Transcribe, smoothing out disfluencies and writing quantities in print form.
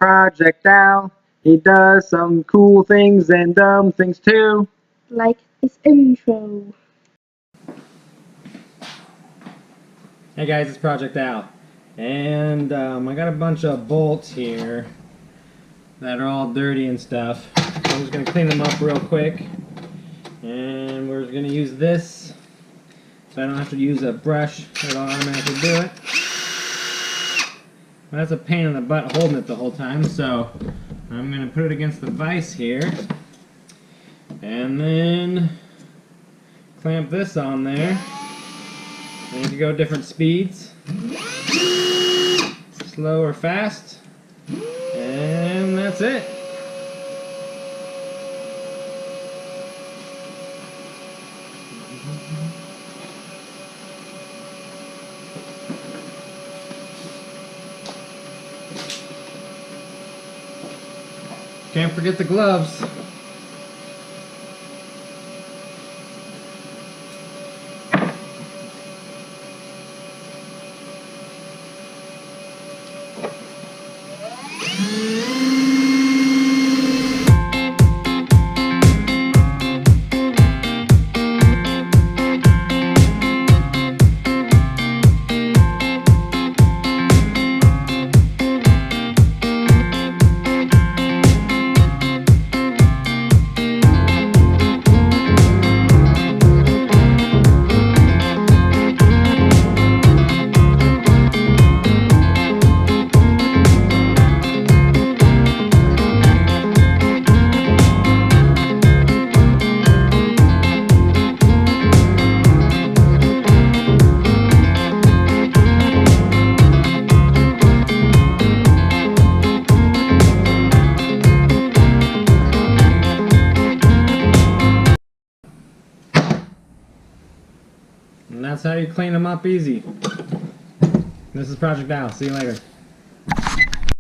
Project Al. He does some cool things and dumb things too. Like his intro. Hey guys, it's Project Al, and I got a bunch of bolts here that are all dirty and stuff. So I'm just going to clean them up real quick, and we're going to use this so I don't have to use a brush. It'll automatically do it. That's a pain in the butt holding it the whole time, so I'm going to put it against the vise here, and then clamp this on there. I need to go different speeds, slow or fast, and that's it. Can't forget the gloves. And that's how you clean them up easy. This is Project Al. See you later.